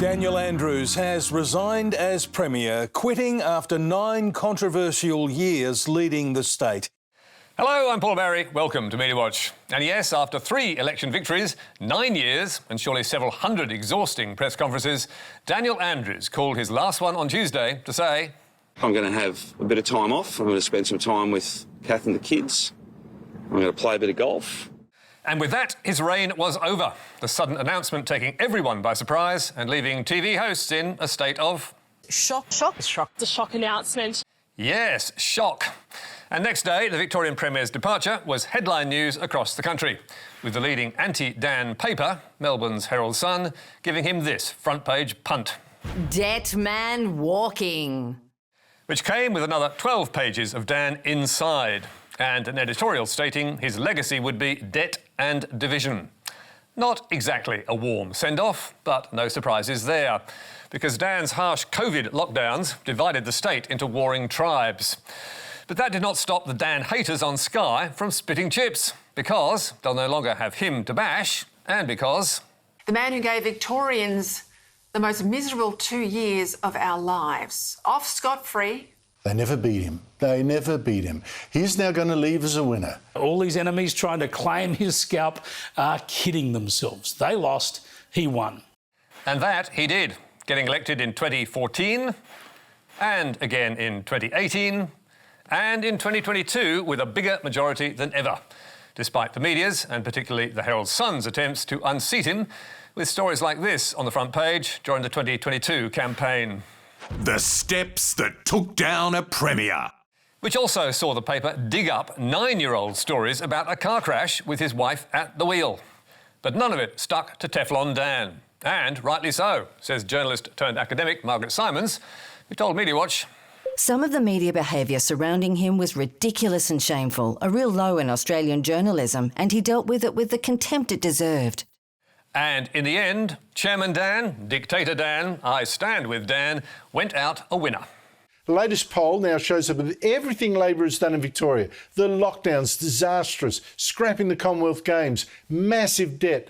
Daniel Andrews has resigned as Premier, quitting after 9 controversial years leading the state. Hello, I'm Paul Barry. Welcome to Media Watch. And yes, after 3 election victories, 9 years and surely several hundred exhausting press conferences, Daniel Andrews called his last one on Tuesday to say, I'm going to have a bit of time off. I'm going to spend some time with Kath and the kids. I'm going to play a bit of golf. And with that, his reign was over. The sudden announcement taking everyone by surprise and leaving TV hosts in a state of... Shock. The shock announcement. Yes, shock. And next day, the Victorian Premier's departure was headline news across the country, with the leading anti-Dan paper, Melbourne's Herald Sun, giving him this front-page punt. Debt man walking. Which came with another 12 pages of Dan inside, and an editorial stating his legacy would be debt and division. Not exactly a warm send-off, but no surprises there, because Dan's harsh COVID lockdowns divided the state into warring tribes. But that did not stop the Dan haters on Sky from spitting chips, because they'll no longer have him to bash, and because... The man who gave Victorians the most miserable 2 years of our lives, off scot-free. They never beat him. They never beat him. He's now going to leave as a winner. All these enemies trying to claim his scalp are kidding themselves. They lost, he won. And that he did, getting elected in 2014, and again in 2018, and in 2022 with a bigger majority than ever, despite the media's, and particularly the Herald Sun's, attempts to unseat him with stories like this on the front page during the 2022 campaign. The steps that took down a Premier. Which also saw the paper dig up 9-year-old stories about a car crash with his wife at the wheel. But none of it stuck to Teflon Dan. And rightly so, says journalist turned academic Margaret Simons, who told Media Watch, Some of the media behaviour surrounding him was ridiculous and shameful, a real low in Australian journalism, and he dealt with it with the contempt it deserved. And in the end, Chairman Dan, Dictator Dan, I stand with Dan, went out a winner. The latest poll now shows that everything Labor has done in Victoria, the lockdowns, disastrous, scrapping the Commonwealth Games, massive debt,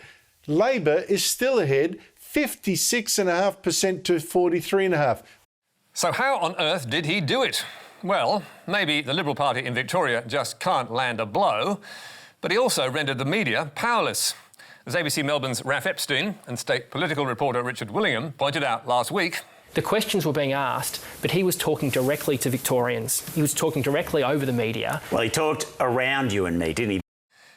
Labor is still ahead, 56.5% to 43.5%. So how on earth did he do it? Well, maybe the Liberal Party in Victoria just can't land a blow, but he also rendered the media powerless. As ABC Melbourne's Raph Epstein and state political reporter Richard Willingham pointed out last week, the questions were being asked, but he was talking directly to Victorians. He was talking directly over the media. Well, he talked around you and me, didn't he?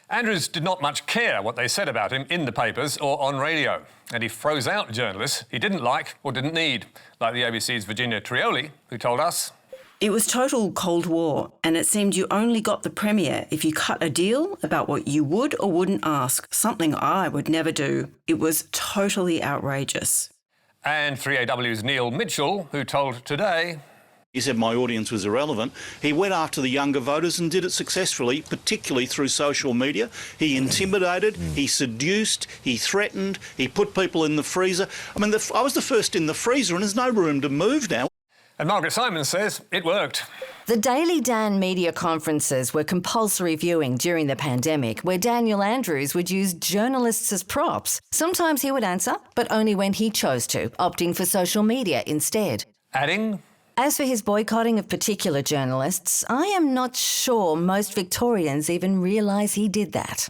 Andrews did not much care what they said about him in the papers or on radio, and he froze out journalists he didn't like or didn't need, like the ABC's Virginia Trioli, who told us, It was total Cold War, and it seemed you only got the Premier if you cut a deal about what you would or wouldn't ask, something I would never do. It was totally outrageous. And 3AW's Neil Mitchell, who told Today, he said my audience was irrelevant. He went after the younger voters and did it successfully, particularly through social media. He intimidated, he seduced, he threatened, he put people in the freezer. I mean, I was the first in the freezer and there's no room to move now. And Margaret Simons says it worked. The Daily Dan media conferences were compulsory viewing during the pandemic, where Daniel Andrews would use journalists as props. Sometimes he would answer, but only when he chose to, opting for social media instead. Adding, as for his boycotting of particular journalists, I am not sure most Victorians even realise he did that.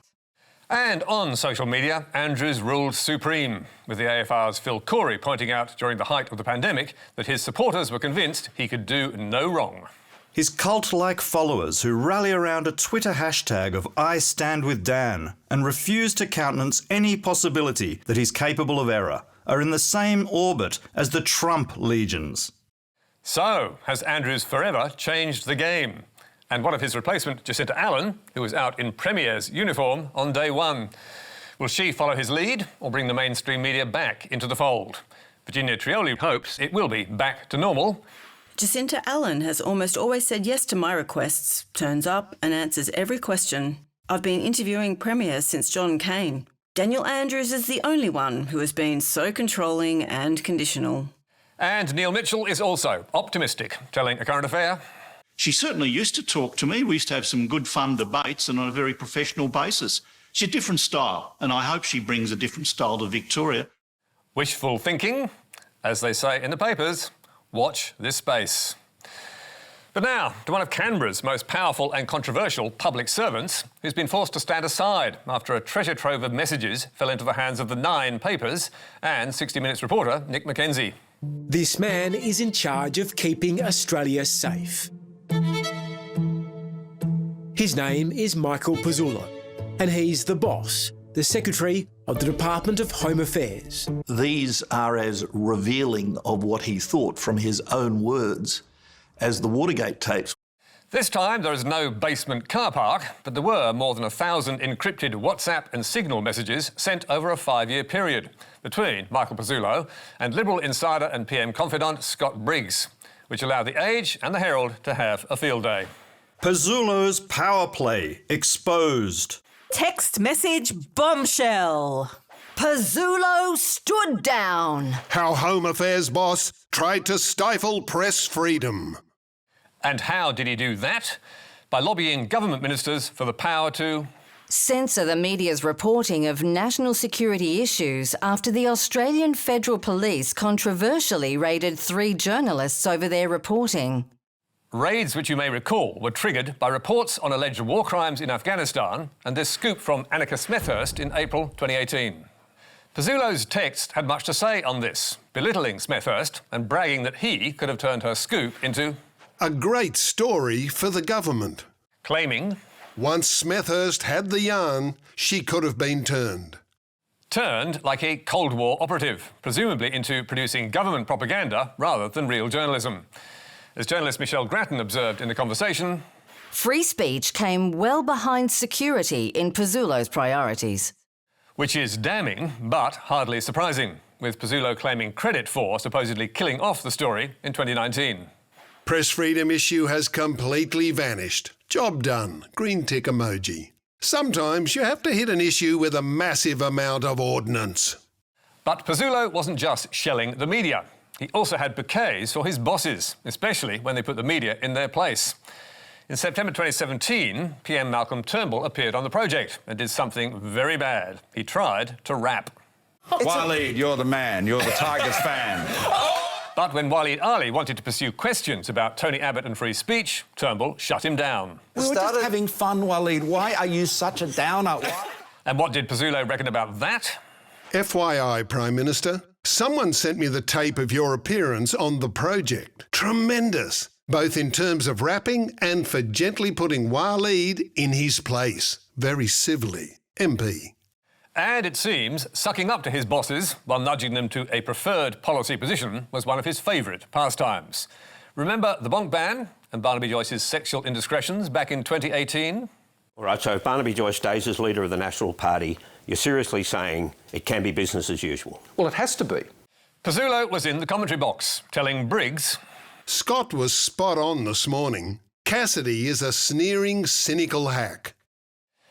And on social media, Andrews ruled supreme, with the AFR's Phil Corey pointing out during the height of the pandemic that his supporters were convinced he could do no wrong. His cult-like followers who rally around a Twitter hashtag of I stand with Dan and refuse to countenance any possibility that he's capable of error are in the same orbit as the Trump legions. So, has Andrews forever changed the game? And what of his replacement, Jacinta Allen, who was out in Premier's uniform on day one? Will she follow his lead or bring the mainstream media back into the fold? Virginia Trioli hopes it will be back to normal. Jacinta Allen has almost always said yes to my requests, turns up and answers every question. I've been interviewing premiers since John Cain. Daniel Andrews is the only one who has been so controlling and conditional. And Neil Mitchell is also optimistic, telling A Current Affair, She certainly used to talk to me. We used to have some good fun debates and on a very professional basis. She's a different style, and I hope she brings a different style to Victoria. Wishful thinking? As they say in the papers, watch this space. But now, to one of Canberra's most powerful and controversial public servants, who's been forced to stand aside after a treasure trove of messages fell into the hands of the 9 papers and 60 Minutes reporter Nick Mackenzie. This man is in charge of keeping Australia safe. His name is Michael Pezzullo, and he's the boss, the Secretary of the Department of Home Affairs. These are as revealing of what he thought from his own words as the Watergate tapes. This time there is no basement car park, but there were more than 1,000 encrypted WhatsApp and Signal messages sent over a 5-year period between Michael Pezzullo and Liberal insider and PM confidant Scott Briggs, which allowed the Age and the Herald to have a field day. Pezzullo's power play exposed. Text message bombshell. Pezzullo stood down. How Home Affairs boss tried to stifle press freedom. And how did he do that? By lobbying government ministers for the power to censor the media's reporting of national security issues after the Australian Federal Police controversially raided 3 journalists over their reporting. Raids, which you may recall, were triggered by reports on alleged war crimes in Afghanistan and this scoop from Annika Smethurst in April 2018. Pezzullo's text had much to say on this, belittling Smethurst and bragging that he could have turned her scoop into a great story for the government. Claiming once Smethurst had the yarn, she could have been turned. Turned like a Cold War operative, presumably into producing government propaganda rather than real journalism. As journalist Michelle Grattan observed in the conversation, free speech came well behind security in Pezzullo's priorities. Which is damning, but hardly surprising, with Pezzullo claiming credit for supposedly killing off the story in 2019. Press freedom issue has completely vanished. Job done. Green tick emoji. Sometimes you have to hit an issue with a massive amount of ordnance. But Pezzullo wasn't just shelling the media. He also had bouquets for his bosses, especially when they put the media in their place. In September 2017, PM Malcolm Turnbull appeared on the project and did something very bad. He tried to rap. Waleed, you're the man. You're the Tigers fan. But when Waleed Ali wanted to pursue questions about Tony Abbott and free speech, Turnbull shut him down. We were just having fun, Waleed. Why are you such a downer? And what did Pezzullo reckon about that? FYI, Prime Minister, someone sent me the tape of your appearance on the project. Tremendous, both in terms of rapping and for gently putting Waleed in his place. Very civilly. MP. And it seems sucking up to his bosses while nudging them to a preferred policy position was one of his favourite pastimes. Remember the bonk ban and Barnaby Joyce's sexual indiscretions back in 2018? All right, so if Barnaby Joyce stays as leader of the National Party, you're seriously saying it can be business as usual? Well, it has to be. Pezzullo was in the commentary box, telling Briggs, Scott was spot on this morning. Cassidy is a sneering, cynical hack.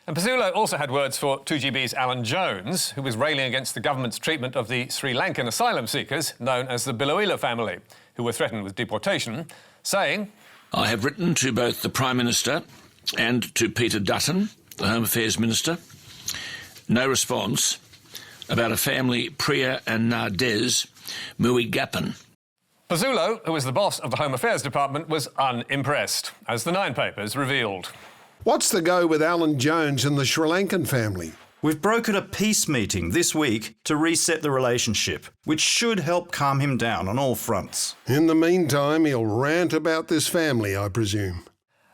And Pezzullo also had words for 2GB's Alan Jones, who was railing against the government's treatment of the Sri Lankan asylum seekers known as the Biloela family, who were threatened with deportation, saying, I have written to both the Prime Minister and to Peter Dutton, the Home Affairs Minister. No response about a family, Priya and Nardes Muigapan. Pezzullo, who was the boss of the Home Affairs Department, was unimpressed, as the 9 papers revealed. What's the go with Alan Jones and the Sri Lankan family? We've brokered a peace meeting this week to reset the relationship, which should help calm him down on all fronts. In the meantime, he'll rant about this family, I presume.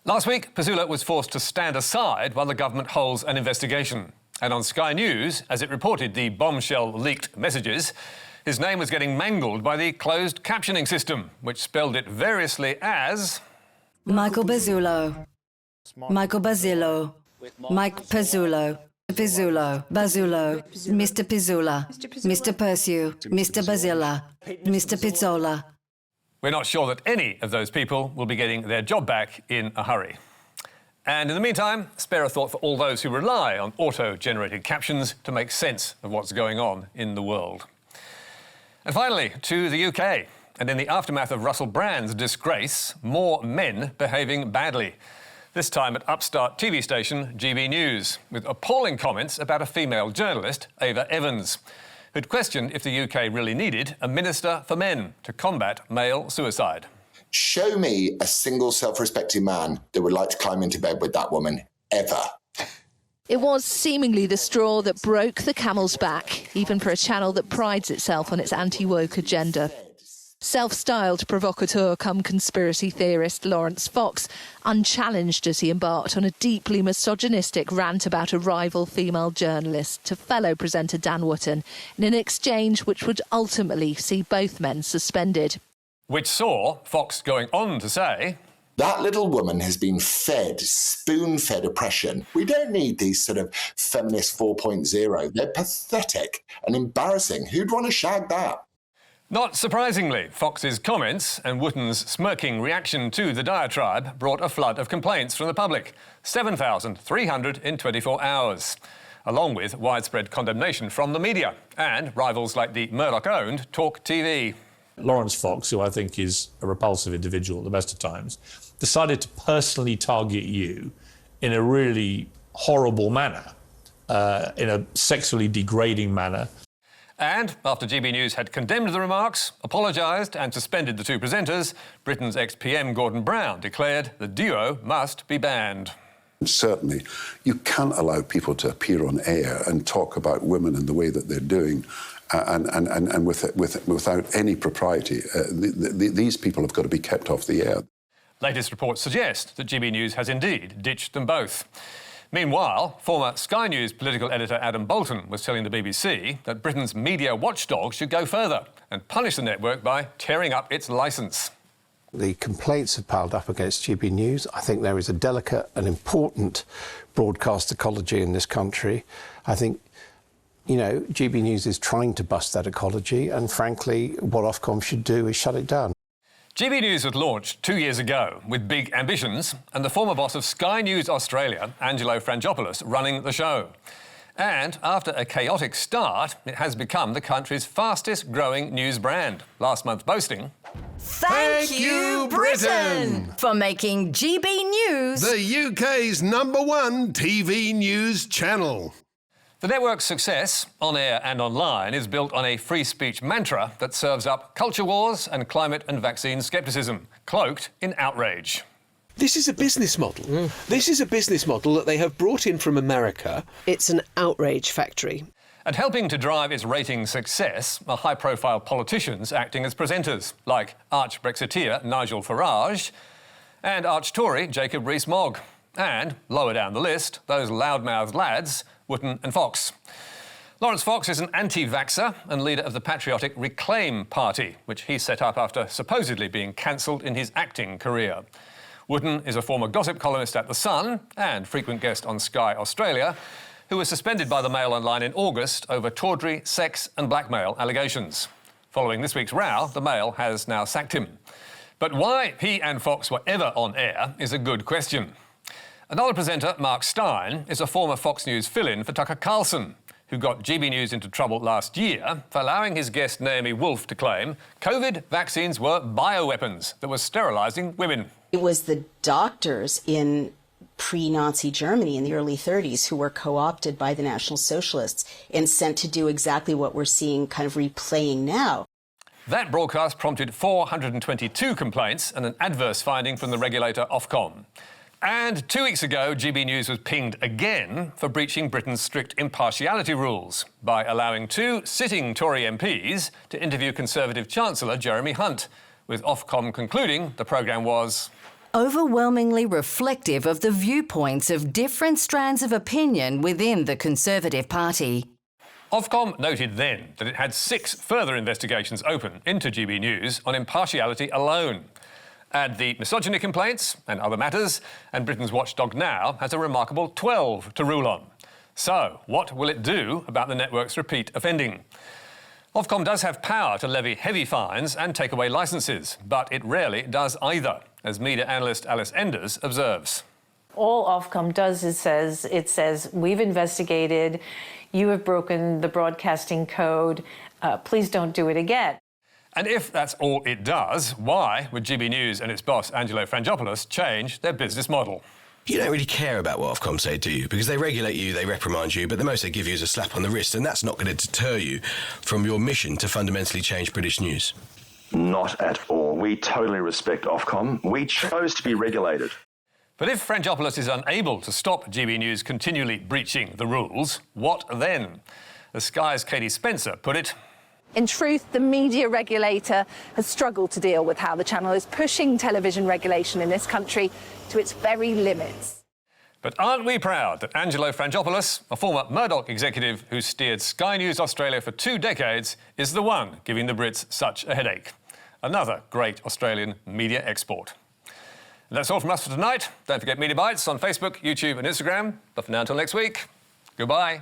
Last week, Pezzullo was forced to stand aside while the government holds an investigation. And on Sky News, as it reported the bombshell leaked messages, his name was getting mangled by the closed captioning system, which spelled it variously as Michael Pezzullo. Michael Pezzullo. Mike Pezzullo. Pezzullo. Pezzullo. Mr. Pezzullo. Mr. Persu. Mr. Pezzullo. Mr. Pizzola. We're not sure that any of those people will be getting their job back in a hurry. And in the meantime, spare a thought for all those who rely on auto-generated captions to make sense of what's going on in the world. And finally, to the UK. And in the aftermath of Russell Brand's disgrace, more men behaving badly. This time at upstart TV station GB News, with appalling comments about a female journalist, Ava Evans. who'd questioned if the UK really needed a Minister for Men to combat male suicide. Show me a single self-respecting man that would like to climb into bed with that woman, ever. It was seemingly the straw that broke the camel's back, even for a channel that prides itself on its anti-woke agenda. Self-styled provocateur come conspiracy theorist Laurence Fox, unchallenged as he embarked on a deeply misogynistic rant about a rival female journalist to fellow presenter Dan Wootton, in an exchange which would ultimately see both men suspended. Which saw Fox going on to say, that little woman has been fed, spoon-fed oppression. We don't need these sort of feminist 4.0. They're pathetic and embarrassing. Who'd want to shag that? Not surprisingly, Fox's comments and Wootton's smirking reaction to the diatribe brought a flood of complaints from the public, 7,300 in 24 hours, along with widespread condemnation from the media and rivals like the Murdoch-owned Talk TV. Laurence Fox, who I think is a repulsive individual at the best of times, decided to personally target you in a really horrible manner, in a sexually degrading manner. And after GB News had condemned the remarks, apologised and suspended the two presenters, Britain's ex-PM Gordon Brown declared the duo must be banned. Certainly, you can't allow people to appear on air and talk about women in the way that they're doing and without any propriety. These people have got to be kept off the air. Latest reports suggest that GB News has indeed ditched them both. Meanwhile, former Sky News political editor Adam Bolton was telling the BBC that Britain's media watchdog should go further and punish the network by tearing up its licence. The complaints have piled up against GB News. I think there is a delicate and important broadcast ecology in this country. I think, you know, GB News is trying to bust that ecology, and frankly, what Ofcom should do is shut it down. GB News was launched 2 years ago with big ambitions and the former boss of Sky News Australia, Angelo Frangopoulos, running the show. And after a chaotic start, it has become the country's fastest growing news brand, last month boasting... Thank you, Britain, for making GB News the UK's #1 TV news channel. The network's success, on air and online, is built on a free speech mantra that serves up culture wars and climate and vaccine scepticism, cloaked in outrage. This is a business model. This is a business model that they have brought in from America. It's an outrage factory. And helping to drive its ratings success are high-profile politicians acting as presenters, like arch-Brexiteer Nigel Farage and arch-Tory Jacob Rees-Mogg. And, lower down the list, those loudmouthed lads, Wootton and Fox. Laurence Fox is an anti-vaxxer and leader of the patriotic Reclaim Party, which he set up after supposedly being cancelled in his acting career. Wootton is a former gossip columnist at The Sun and frequent guest on Sky Australia, who was suspended by the Mail Online in August over tawdry, sex and blackmail allegations. Following this week's row, the Mail has now sacked him. But why he and Fox were ever on air is a good question. Another presenter, Mark Steyn, is a former Fox News fill-in for Tucker Carlson, who got GB News into trouble last year for allowing his guest Naomi Wolf to claim COVID vaccines were bioweapons that were sterilising women. It was the doctors in pre-Nazi Germany in the early 30s who were co-opted by the National Socialists and sent to do exactly what we're seeing kind of replaying now. That broadcast prompted 422 complaints and an adverse finding from the regulator Ofcom. And 2 weeks ago, GB News was pinged again for breaching Britain's strict impartiality rules by allowing 2 sitting Tory MPs to interview Conservative Chancellor Jeremy Hunt, with Ofcom concluding the programme was overwhelmingly reflective of the viewpoints of different strands of opinion within the Conservative Party. Ofcom noted then that it had 6 further investigations open into GB News on impartiality alone. Add the misogyny complaints and other matters, and Britain's watchdog now has a remarkable 12 to rule on. So, what will it do about the network's repeat offending? Ofcom does have power to levy heavy fines and take away licences, but it rarely does either, as media analyst Alice Enders observes. All Ofcom does is it says, we've investigated, you have broken the broadcasting code, please don't do it again. And if that's all it does, why would GB News and its boss, Angelo Frangopoulos, change their business model? you don't really care about what Ofcom say, do you? Because they regulate you, they reprimand you, but the most they give you is a slap on the wrist, and that's not going to deter you from your mission to fundamentally change British news. Not at all. We totally respect Ofcom. We chose to be regulated. But if Frangopoulos is unable to stop GB News continually breaching the rules, what then? As Sky's Katie Spencer put it, in truth, the media regulator has struggled to deal with how the channel is pushing television regulation in this country to its very limits. But aren't we proud that Angelo Frangopoulos, a former Murdoch executive who steered Sky News Australia for 2 decades, is the one giving the Brits such a headache? Another great Australian media export. And that's all from us for tonight. Don't forget Media Bites on Facebook, YouTube and Instagram. But for now, until next week, goodbye.